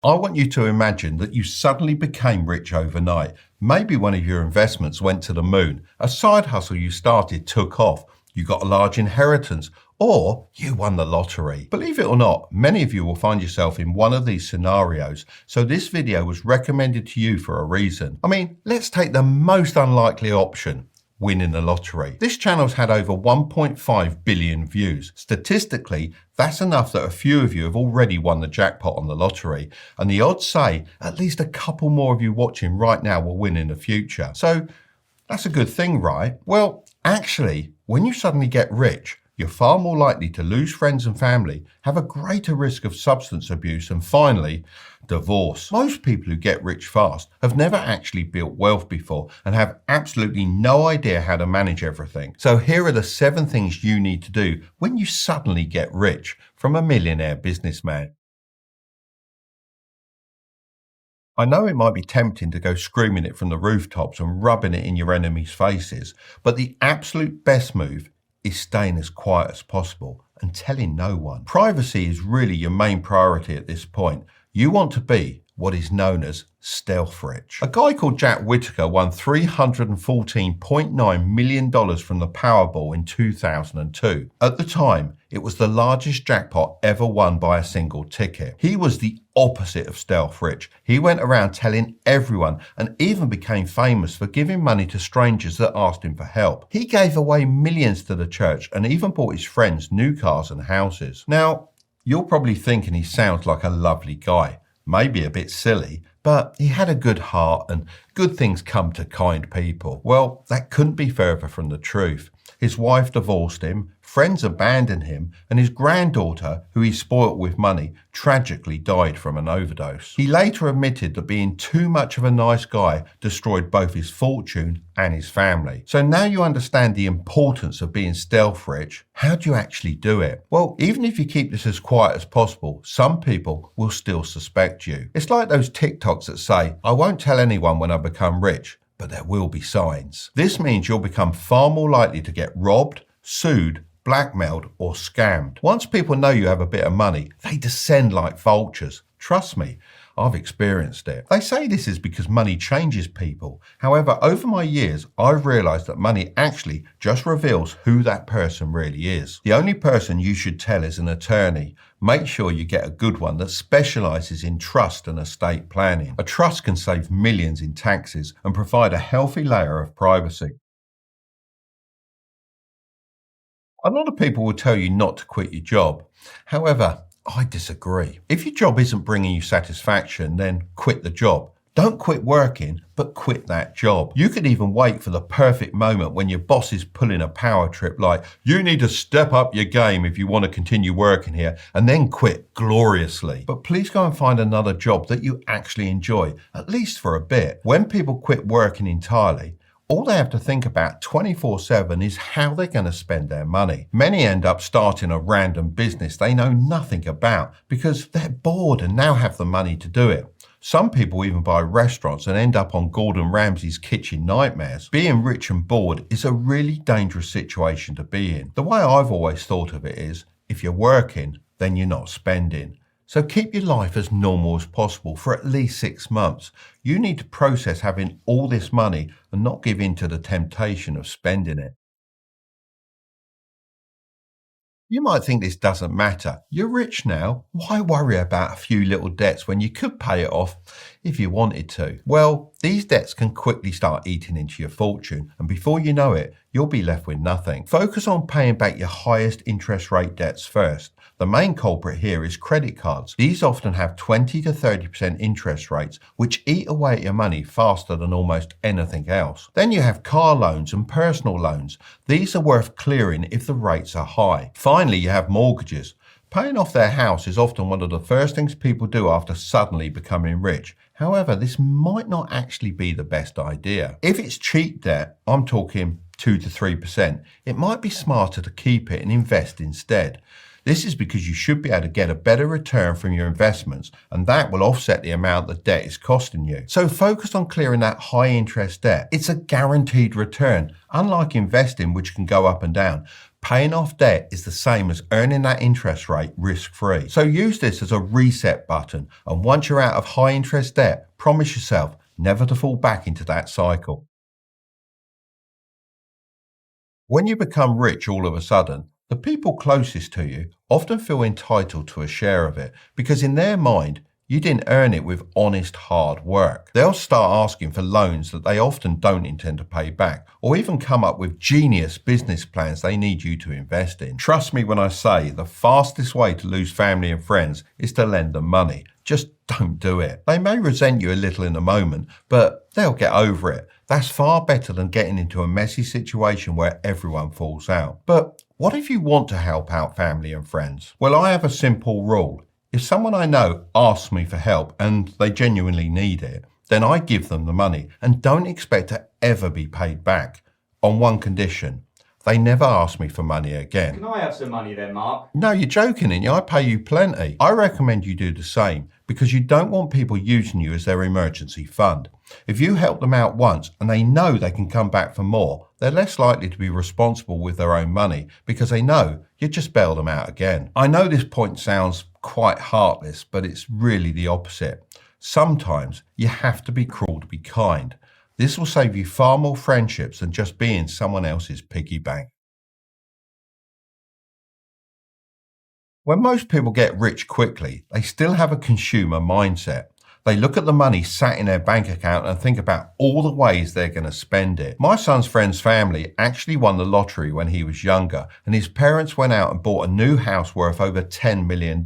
I want you to imagine that you suddenly became rich overnight. Maybe one of your investments went to the moon, a side hustle you started took off, you got a large inheritance, or you won the lottery. Believe it or not, many of you will find yourself in one of these scenarios, so this video was recommended to you for a reason. I mean, let's take the most unlikely option. Winning the lottery. This channel's had over 1.5 billion views. Statistically, that's enough that a few of you have already won the jackpot on the lottery, and the odds say at least a couple more of you watching right now will win in the future. So that's a good thing, right? Well, actually, when you suddenly get rich, you're far more likely to lose friends and family, have a greater risk of substance abuse, and finally, divorce. Most people who get rich fast have never actually built wealth before and have absolutely no idea how to manage everything. So here are the 7 things you need to do when you suddenly get rich from a millionaire businessman. I know it might be tempting to go screaming it from the rooftops and rubbing it in your enemies' faces, but the absolute best move is staying as quiet as possible and telling no one. Privacy is really your main priority at this point. You want to be what is known as stealth rich. A guy called Jack Whittaker won $314.9 million from the Powerball in 2002. At the time, it was the largest jackpot ever won by a single ticket. He was the opposite of stealth rich. He went around telling everyone and even became famous for giving money to strangers that asked him for help. He gave away millions to the church and even bought his friends new cars and houses. Now, you're probably thinking he sounds like a lovely guy. Maybe a bit silly, but he had a good heart and good things come to kind people. Well, that couldn't be further from the truth. His wife divorced him, friends abandoned him, and his granddaughter, who he spoilt with money, tragically died from an overdose. He later admitted that being too much of a nice guy destroyed both his fortune and his family. So now you understand the importance of being stealth rich. How do you actually do it? Well, even if you keep this as quiet as possible, some people will still suspect you. It's like those TikToks that say, I won't tell anyone when I become rich, but there will be signs. This means you'll become far more likely to get robbed, sued, blackmailed, or scammed. Once people know you have a bit of money, they descend like vultures. Trust me, I've experienced it. They say this is because money changes people. However, over my years, I've realized that money actually just reveals who that person really is. The only person you should tell is an attorney. Make sure you get a good one that specializes in trust and estate planning. A trust can save millions in taxes and provide a healthy layer of privacy. A lot of people will tell you not to quit your job. However, I disagree. If your job isn't bringing you satisfaction, then quit the job. Don't quit working, but quit that job. You could even wait for the perfect moment when your boss is pulling a power trip like, you need to step up your game if you want to continue working here, and then quit gloriously. But please go and find another job that you actually enjoy, at least for a bit. When people quit working entirely, all they have to think about 24/7 is how they're going to spend their money. Many end up starting a random business they know nothing about because they're bored and now have the money to do it. Some people even buy restaurants and end up on Gordon Ramsay's kitchen nightmares. Being rich and bored is a really dangerous situation to be in. The way I've always thought of it is, if you're working, then you're not spending. So keep your life as normal as possible for at least 6 months. You need to process having all this money and not give in to the temptation of spending it. You might think this doesn't matter. You're rich now. Why worry about a few little debts when you could pay it off if you wanted to? Well, these debts can quickly start eating into your fortune, and before you know it, you'll be left with nothing. Focus on paying back your highest interest rate debts first. The main culprit here is credit cards. These often have 20 to 30% interest rates, which eat away at your money faster than almost anything else. Then you have car loans and personal loans. These are worth clearing if the rates are high. Finally, you have mortgages. Paying off their house is often one of the first things people do after suddenly becoming rich. However, this might not actually be the best idea. If it's cheap debt, I'm talking 2 to 3%, it might be smarter to keep it and invest instead. This is because you should be able to get a better return from your investments, and that will offset the amount the debt is costing you. So focus on clearing that high interest debt. It's a guaranteed return. Unlike investing, which can go up and down, Paying off debt is the same as earning that interest rate risk-free. So use this as a reset button, and once you're out of high interest debt, promise yourself never to fall back into that cycle. When you become rich all of a sudden, the people closest to you often feel entitled to a share of it because in their mind, you didn't earn it with honest hard work. They'll start asking for loans that they often don't intend to pay back, or even come up with genius business plans they need you to invest in. Trust me when I say the fastest way to lose family and friends is to lend them money. Just don't do it. They may resent you a little in a moment, but they'll get over it. That's far better than getting into a messy situation where everyone falls out. But what if you want to help out family and friends? Well, I have a simple rule. If someone I know asks me for help and they genuinely need it, then I give them the money and don't expect to ever be paid back. On one condition, they never ask me for money again. Can I have some money then, Mark? No, you're joking, and I pay you plenty. I recommend you do the same because you don't want people using you as their emergency fund. If you help them out once and they know they can come back for more, they're less likely to be responsible with their own money because they know you just bail them out again. I know this point sounds quite heartless, but it's really the opposite. Sometimes you have to be cruel to be kind. This will save you far more friendships than just being someone else's piggy bank. When most people get rich quickly, they still have a consumer mindset. They look at the money sat in their bank account and think about all the ways they're going to spend it. My son's friend's family actually won the lottery when he was younger, and his parents went out and bought a new house worth over $10 million,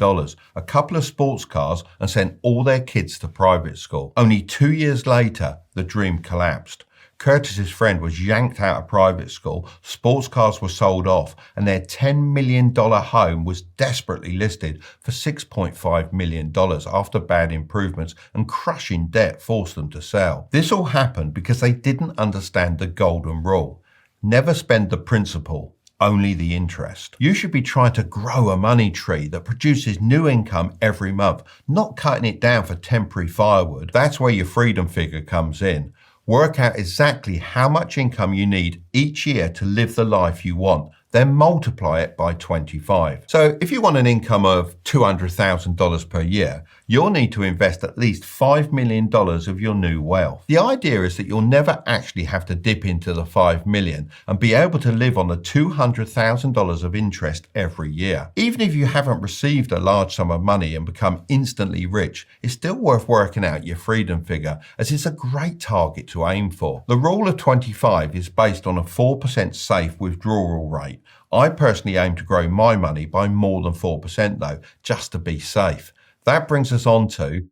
a couple of sports cars, and sent all their kids to private school. Only 2 years later, the dream collapsed. Curtis's friend was yanked out of private school, sports cars were sold off, and their $10 million home was desperately listed for $6.5 million after bad improvements and crushing debt forced them to sell. This all happened because they didn't understand the golden rule. Never spend the principal, only the interest. You should be trying to grow a money tree that produces new income every month, not cutting it down for temporary firewood. That's where your freedom figure comes in. Work out exactly how much income you need each year to live the life you want, then multiply it by 25. So if you want an income of $200,000 per year, you'll need to invest at least $5 million of your new wealth. The idea is that you'll never actually have to dip into the $5 million and be able to live on the $200,000 of interest every year. Even if you haven't received a large sum of money and become instantly rich, it's still worth working out your freedom figure, as it's a great target to aim for. The rule of 25 is based on a 4% safe withdrawal rate. I personally aim to grow my money by more than 4% though, just to be safe. That brings us on to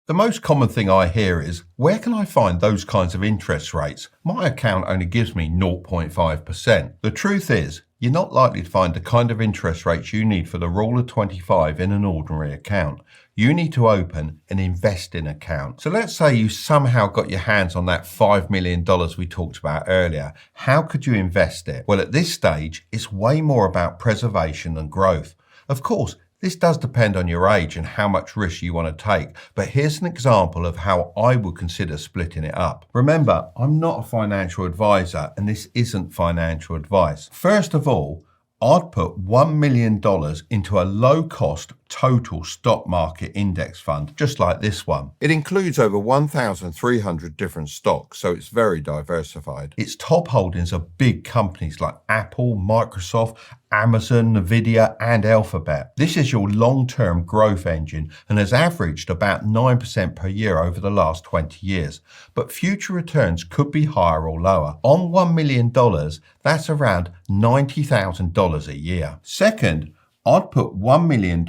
the most common thing I hear is, where can I find those kinds of interest rates? My account only gives me 0.5%. The truth is, you're not likely to find the kind of interest rates you need for the rule of 25 in an ordinary account. You need to open an investing account. So let's say you somehow got your hands on that $5 million we talked about earlier. How could you invest it? Well, at this stage, it's way more about preservation than growth. Of course, this does depend on your age and how much risk you want to take, but here's an example of how I would consider splitting it up. Remember, I'm not a financial advisor and this isn't financial advice. First of all, I'd put $1 million into a low-cost total stock market index fund, just like this one. It includes over 1,300 different stocks, so it's very diversified. Its top holdings are big companies like Apple, Microsoft, Amazon, Nvidia, and Alphabet. This is your long-term growth engine and has averaged about 9% per year over the last 20 years. But future returns could be higher or lower. On $1 million, that's around $90,000 a year. Second, I'd put $1 million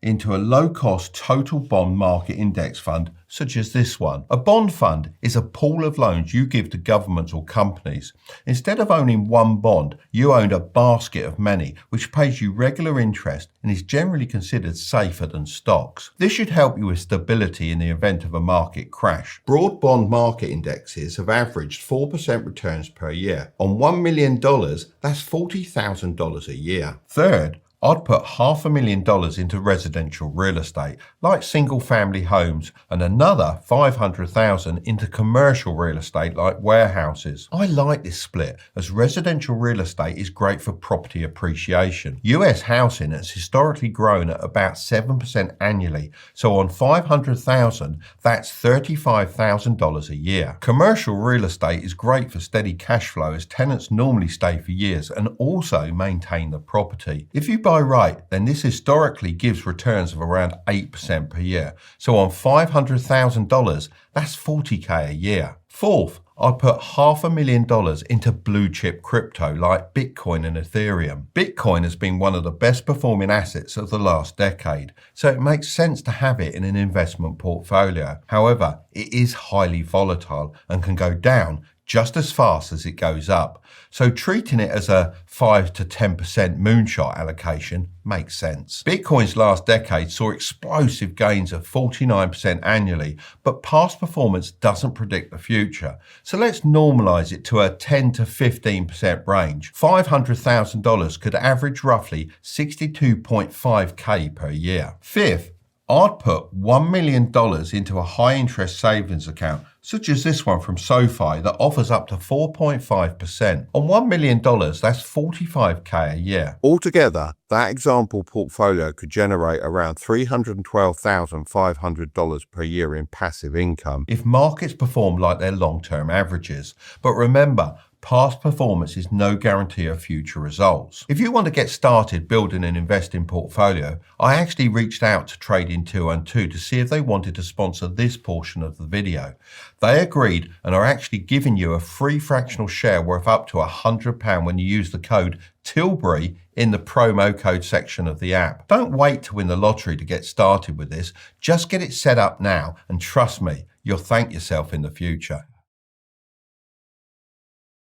into a low-cost total bond market index fund, such as this one. A bond fund is a pool of loans you give to governments or companies. Instead of owning one bond, you own a basket of many, which pays you regular interest and is generally considered safer than stocks. This should help you with stability in the event of a market crash. Broad bond market indexes have averaged 4% returns per year. On $1 million, that's $40,000 a year. Third, I'd put $500,000 into residential real estate, like single family homes, and another $500,000 into commercial real estate, like warehouses. I like this split, as residential real estate is great for property appreciation. US housing has historically grown at about 7% annually, so on $500,000, that's $35,000 a year. Commercial real estate is great for steady cash flow, as tenants normally stay for years and also maintain the property. If you buy right, then this historically gives returns of around 8% per year. So on $500,000, that's $40,000 a year. Fourth, I'd put $500,000 into blue chip crypto like Bitcoin and Ethereum. Bitcoin has been one of the best performing assets of the last decade, so it makes sense to have it in an investment portfolio. However, it is highly volatile and can go down just as fast as it goes up. So treating it as a 5 to 10% moonshot allocation makes sense. Bitcoin's last decade saw explosive gains of 49% annually, but past performance doesn't predict the future. So let's normalize it to a 10 to 15% range. $500,000 could average roughly $62.5K per year. Fifth, I'd put $1 million into a high interest savings account, such as this one from SoFi that offers up to 4.5%. On $1 million, that's $45K a year. Altogether, that example portfolio could generate around $312,500 per year in passive income if markets perform like their long-term averages. But remember, past performance is no guarantee of future results. If you want to get started building an investing portfolio, I actually reached out to Trading 212 to see if they wanted to sponsor this portion of the video. They agreed and are actually giving you a free fractional share worth up to £100 when you use the code Tilbury in the promo code section of the app. Don't wait to win the lottery to get started with this. Just get it set up now, and trust me, you'll thank yourself in the future.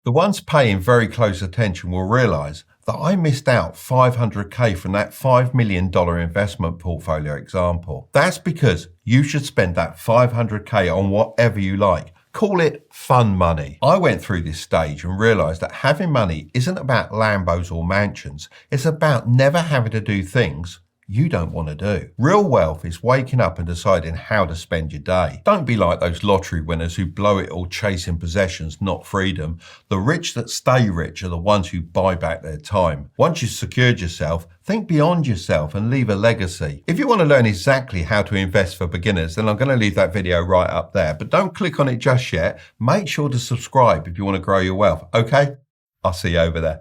The ones paying very close attention will realise that I missed out $500K from that $5 million investment portfolio example. That's because you should spend that $500K on whatever you like. Call it fun money. I went through this stage and realised that having money isn't about Lambos or mansions. It's about never having to do things you don't want to do. Real wealth is waking up and deciding how to spend your day. Don't be like those lottery winners who blow it all chasing possessions, not freedom. The rich that stay rich are the ones who buy back their time. Once you've secured yourself, think beyond yourself and leave a legacy. If you want to learn exactly how to invest for beginners, then I'm going to leave that video right up there. But don't click on it just yet. Make sure to subscribe if you want to grow your wealth. Okay? I'll see you over there.